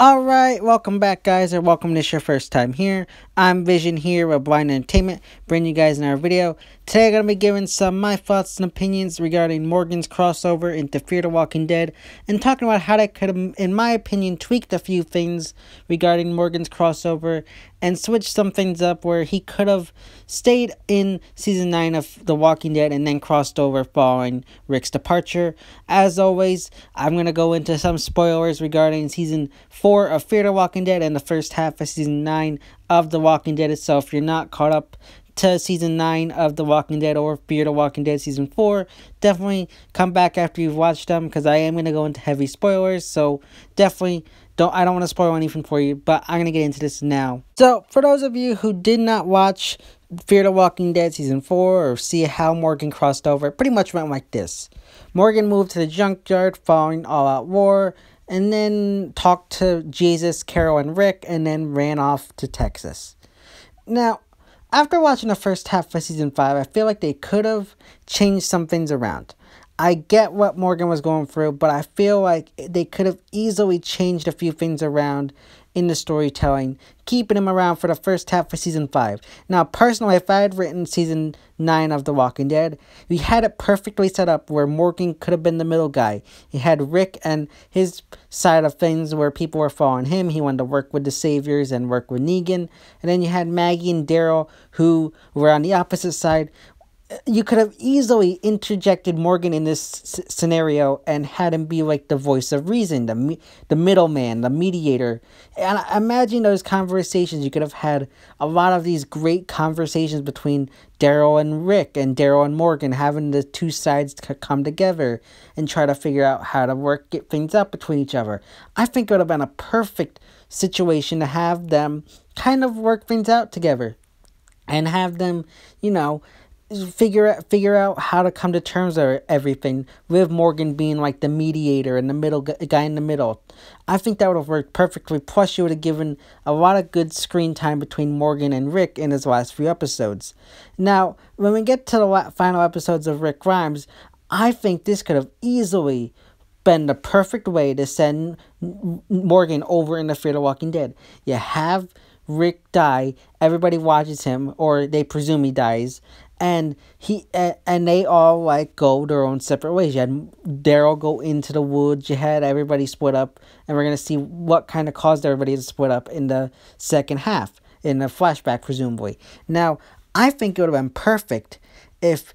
Alright, welcome back guys, or welcome if this is your first time here. I'm Vision here with Blind Entertainment, bringing you guys another video. Today I'm going to be giving some of my thoughts and opinions regarding Morgan's crossover into Fear the Walking Dead, and talking about how that could have, in my opinion, tweaked a few things regarding Morgan's crossover, and switched some things up where he could have stayed in Season 9 of The Walking Dead and then crossed over following Rick's departure. As always, I'm going to go into some spoilers regarding Season 4 of Fear the Walking Dead and the first half of Season 9 of The Walking Dead itself. If you're not caught up to Season 9 of The Walking Dead or Fear the Walking Dead Season 4, definitely come back after you've watched them, because I am going to go into heavy spoilers, so definitely I don't want to spoil anything for you, but I'm going to get into this now. So, for those of you who did not watch Fear the Walking Dead Season 4 or see how Morgan crossed over, it pretty much went like this. Morgan moved to the junkyard following All Out War, and then talked to Jesus, Carol, and Rick, and then ran off to Texas. Now, after watching the first half of Season 5, I feel like they could have changed some things around. I get what Morgan was going through, but I feel like they could have easily changed a few things around in the storytelling, keeping him around for the first half of Season 5. Now, personally, if I had written Season 9 of The Walking Dead, we had it perfectly set up where Morgan could have been the middle guy. He had Rick and his side of things where people were following him. He wanted to work with the Saviors and work with Negan. And then you had Maggie and Daryl, who were on the opposite side. You could have easily interjected Morgan in this scenario and had him be like the voice of reason, the middleman, the mediator. And I imagine those conversations. You could have had a lot of these great conversations between Daryl and Rick and Daryl and Morgan, having the two sides come together and try to figure out how to get things up between each other. I think it would have been a perfect situation to have them kind of work things out together and have them, figure out how to come to terms with everything, with Morgan being like the mediator and the middle guy in the middle. I think that would have worked perfectly. Plus, you would have given a lot of good screen time between Morgan and Rick in his last few episodes. Now, when we get to the final episodes of Rick Grimes, I think this could have easily been the perfect way to send Morgan over into Fear the Walking Dead. You have Rick die, everybody watches him, or they presume he dies, and they all go their own separate ways. You had Daryl go into the woods, you had everybody split up, and we're gonna see what kind of caused everybody to split up in the second half, in the flashback presumably. Now, I think it would have been perfect if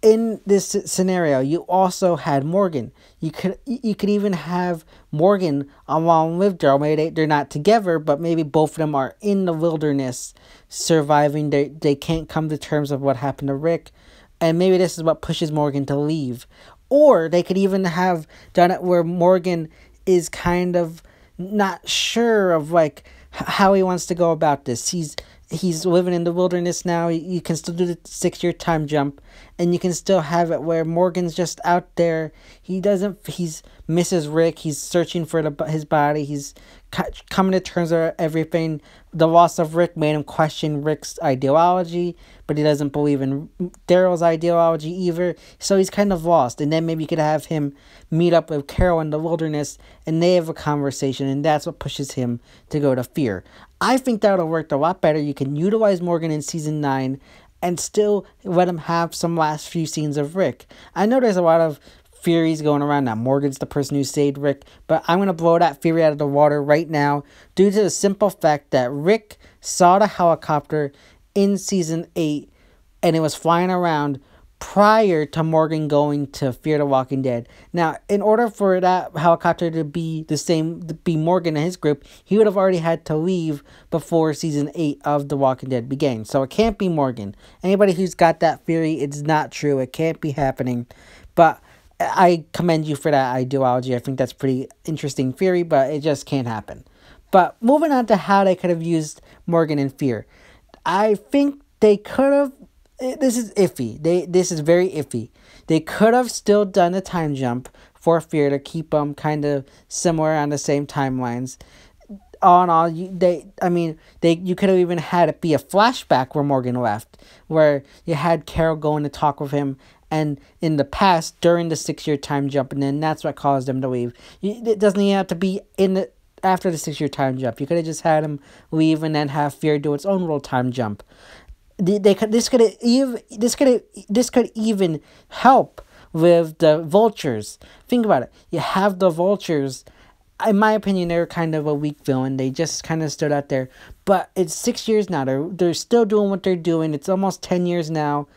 in this scenario you also had Morgan. You could even have Morgan along with Daryl. Maybe they're not together, but maybe both of them are in the wilderness surviving. They can't come to terms of what happened to Rick, and maybe this is what pushes Morgan to leave. Or they could even have done it where Morgan is kind of not sure of how he wants to go about this. He's living in the wilderness now. You can still do the 6-year time jump, and you can still have it where Morgan's just out there. He misses Rick. He's searching for his body. He's coming to terms with everything. The loss of Rick made him question Rick's ideology, but he doesn't believe in Daryl's ideology either. So he's kind of lost. And then maybe you could have him meet up with Carol in the wilderness, and they have a conversation, and that's what pushes him to go to Fear. I think that would have worked a lot better. You can utilize Morgan in Season 9 and still let him have some last few scenes of Rick. I know there's a lot of theories going around now. Morgan's the person who saved Rick, but I'm going to blow that theory out of the water right now due to the simple fact that Rick saw the helicopter in Season 8 and it was flying around prior to Morgan going to Fear the Walking Dead. Now, in order for that helicopter to be Morgan and his group, he would have already had to leave before Season 8 of The Walking Dead began. So it can't be Morgan. Anybody who's got that theory, it's not true. It can't be happening. But I commend you for that ideology. I think that's a pretty interesting theory, but it just can't happen. But moving on to how they could have used Morgan in Fear. I think they could have. This is iffy. This is very iffy. They could have still done a time jump for Fear to keep them kind of similar on the same timelines. All in all, you could have even had it be a flashback where Morgan left, where you had Carol going to talk with him, and in the past during the 6-year time jump, and then that's what caused them to leave. It doesn't even have to be in the after the 6 year time jump. You could have just had him leave and then have Fear do its own little time jump. This could even help with the Vultures. Think about it. You have the Vultures. In my opinion, they're kind of a weak villain. They just kind of stood out there. But it's 6 years now. They're still doing what they're doing. It's almost 10 years now.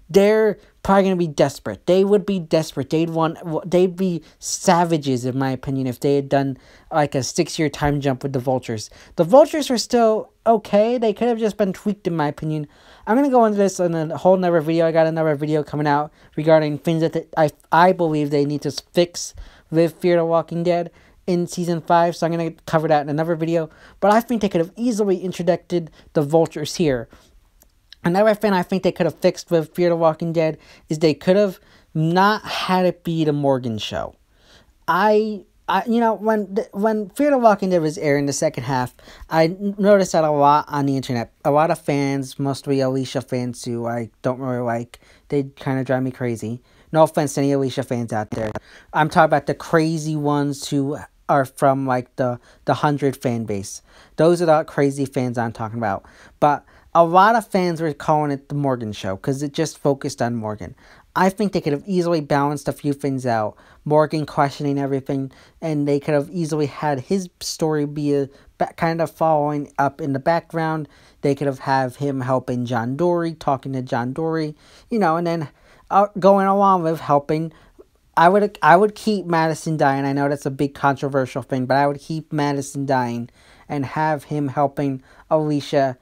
They're probably gonna be desperate. They would be desperate. They'd be savages, in my opinion, if they had done like a 6 year time jump with the Vultures. The Vultures were still okay. They could have just been tweaked, in my opinion. I'm gonna go into this in a whole nother video. I got another video coming out regarding things that I believe they need to fix with Fear the Walking Dead in season 5, so I'm gonna cover that in another video. But I think they could have easily introduced the Vultures here. Another thing I think they could have fixed with Fear the Walking Dead is they could have not had it be the Morgan show. When Fear the Walking Dead was airing the second half, I noticed that a lot on the internet. A lot of fans, mostly Alicia fans who I don't really like, they kind of drive me crazy. No offense to any Alicia fans out there. I'm talking about the crazy ones who are from like the 100 fan base. Those are the crazy fans I'm talking about. But a lot of fans were calling it the Morgan show because it just focused on Morgan. I think they could have easily balanced a few things out. Morgan questioning everything, and they could have easily had his story be kind of following up in the background. They could have him helping John Dorie, talking to John Dorie, and then going along with helping. I would keep Madison dying. I know that's a big controversial thing, but I would keep Madison dying and have him helping Alicia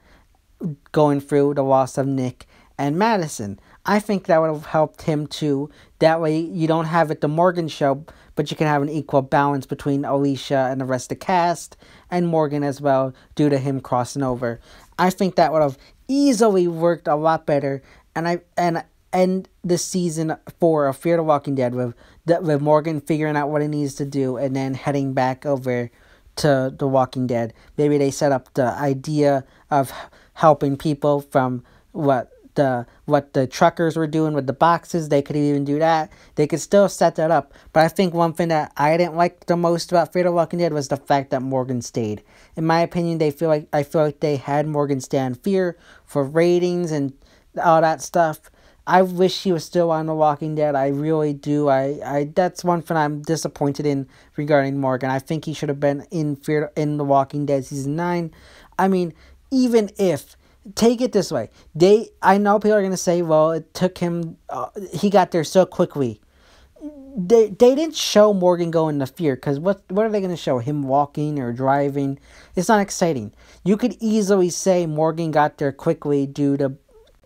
going through the loss of Nick and Madison. I think that would have helped him too. That way you don't have it the Morgan show, but you can have an equal balance between Alicia and the rest of the cast and Morgan as well due to him crossing over. I think that would have easily worked a lot better, and the season 4 of Fear the Walking Dead with Morgan figuring out what he needs to do and then heading back over to The Walking Dead. Maybe they set up the idea of helping people from what the truckers were doing with the boxes. They could even do that. They could still set that up. But I think one thing that I didn't like the most about Fear the Walking Dead was the fact that Morgan stayed. In my opinion, I feel like they had Morgan stay on Fear for ratings and all that stuff. I wish he was still on The Walking Dead. I really do. That's one thing I'm disappointed in regarding Morgan. I think he should have been in The Walking Dead season 9. I mean, even if, take it this way, I know people are gonna say, well, it took him. He got there so quickly. They didn't show Morgan going to Fear, because what are they gonna show, him walking or driving? It's not exciting. You could easily say Morgan got there quickly due to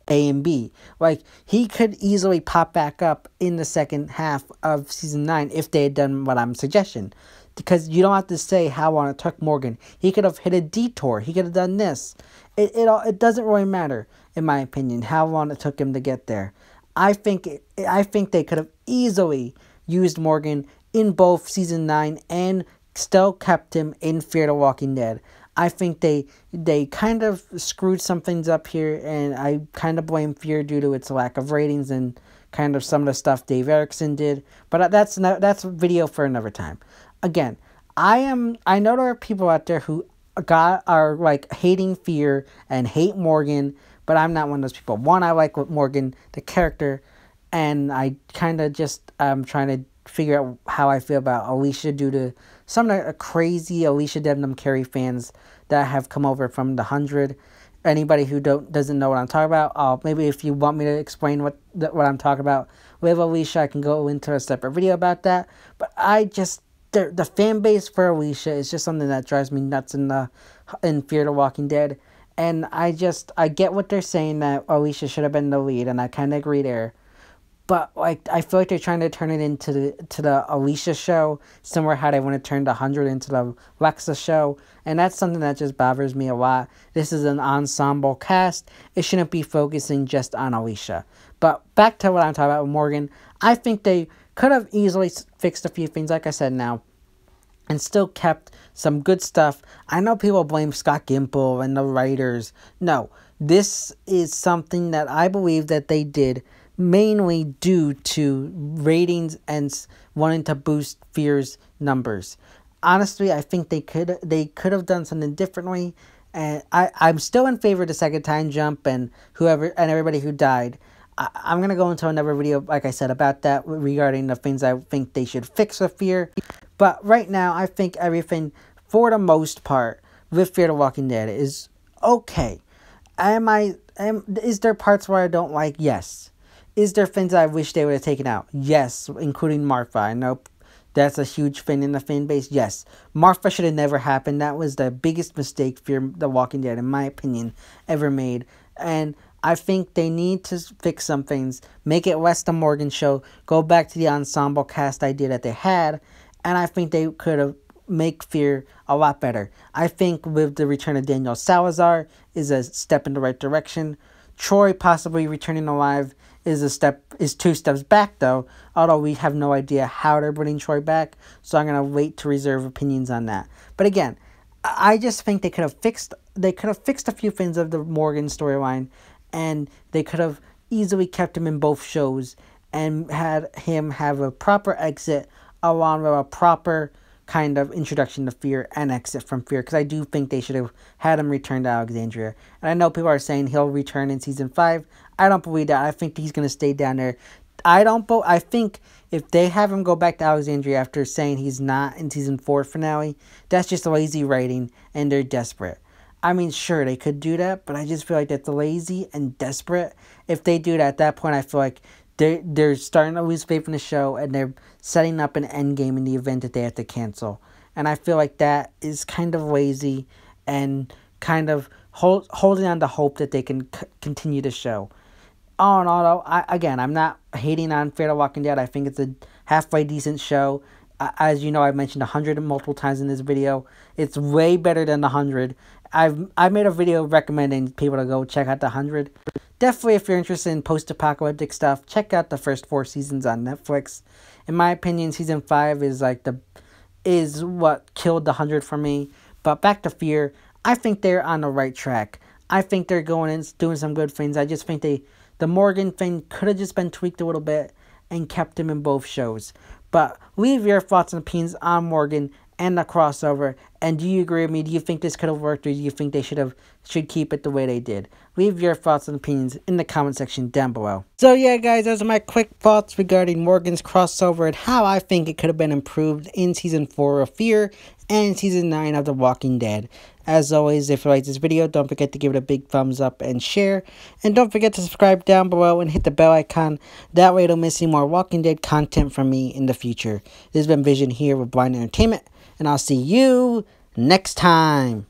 A and B. Like, he could easily pop back up in the second half of season 9 if they had done what I'm suggesting. Because you don't have to say how long it took Morgan. He could have hit a detour. He could have done this. It doesn't really matter, in my opinion, how long it took him to get there. I think they could have easily used Morgan in both season 9 and still kept him in Fear the Walking Dead. I think they kind of screwed some things up here, and I kind of blame Fear due to its lack of ratings and kind of some of the stuff Dave Erickson did. But that's a video for another time. Again, I know there are people out there who are like hating Fear and hate Morgan, but I'm not one of those people. One, I like Morgan, the character, and I kind of just trying to figure out how I feel about Alicia due to some of the crazy Alicia Debnam Carey fans that have come over from the 100. Anybody who doesn't know what I'm talking about, maybe if you want me to explain what I'm talking about with Alicia, I can go into a separate video about that. But the fan base for Alicia is just something that drives me nuts in Fear the Walking Dead. And I get what they're saying, that Alicia should have been the lead, and I kind of agree there. But like, I feel like they're trying to turn it into the Alicia show, similar how they want to turn the 100 into the Lexa show, and that's something that just bothers me a lot. This is an ensemble cast. It shouldn't be focusing just on Alicia. But back to what I'm talking about with Morgan, I think they could have easily fixed a few things, like I said now, and still kept some good stuff. I know people blame Scott Gimple and the writers. No, this is something that I believe that they did mainly due to ratings and wanting to boost Fear's numbers. honestly, I think they could have done something differently. And I'm still in favor of the second time jump and whoever and everybody who died. I'm gonna go into another video, like I said, about that regarding the things I think they should fix with Fear. But right now, I think everything, for the most part, with Fear the Walking Dead is okay. Is there parts where I don't like? Yes. Is there things I wish they would have taken out? Yes, including Martha. I know that's a huge thing in the fan base. Yes, Martha should have never happened. That was the biggest mistake Fear the Walking Dead, in my opinion, ever made. And I think they need to fix some things. Make it less the Morgan show. Go back to the ensemble cast idea that they had. And I think they could have make Fear a lot better. I think with the return of Daniel Salazar is a step in the right direction. Troy possibly returning alive is 2 steps back though, although we have no idea how they're bringing Troy back, so I'm gonna wait to reserve opinions on that. But again, I just think they could have fixed a few things of the Morgan storyline, and they could have easily kept him in both shows and had him have a proper exit along with a proper kind of introduction to Fear and exit from Fear, because I do think they should have had him return to Alexandria. And I know people are saying he'll return in season 5. I don't believe that. I think he's going to stay down there. I think if they have him go back to Alexandria after saying he's not in season 4 finale, that's just lazy writing and they're desperate. I mean, sure, they could do that, but I just feel like that's lazy and desperate. If they do that, at that point, I feel like they're starting to lose faith in the show, and they're setting up an end game in the event that they have to cancel. And I feel like that is kind of lazy and kind of holding on to hope that they can continue the show. All in all, though, I'm not hating on Fear the Walking Dead. I think it's a halfway decent show. As you know, I've mentioned 100 multiple times in this video. It's way better than the 100. I made a video recommending people to go check out the 100. Definitely, if you're interested in post-apocalyptic stuff, check out the first 4 seasons on Netflix. In my opinion, season 5 is what killed the 100 for me. But back to Fear, I think they're on the right track. I think they're going and doing some good things. I just think the Morgan thing could have just been tweaked a little bit and kept him in both shows. But leave your thoughts and opinions on Morgan and the crossover. And do you agree with me? Do you think this could have worked, or do you think they should keep it the way they did? Leave your thoughts and opinions in the comment section down below. So yeah, guys, those are my quick thoughts regarding Morgan's crossover and how I think it could have been improved in season 4 of Fear and season 9 of The Walking Dead. As always, if you like this video, don't forget to give it a big thumbs up and share. And don't forget to subscribe down below and hit the bell icon. That way you don't miss any more Walking Dead content from me in the future. This has been Vision here with Blind Entertainment, and I'll see you next time.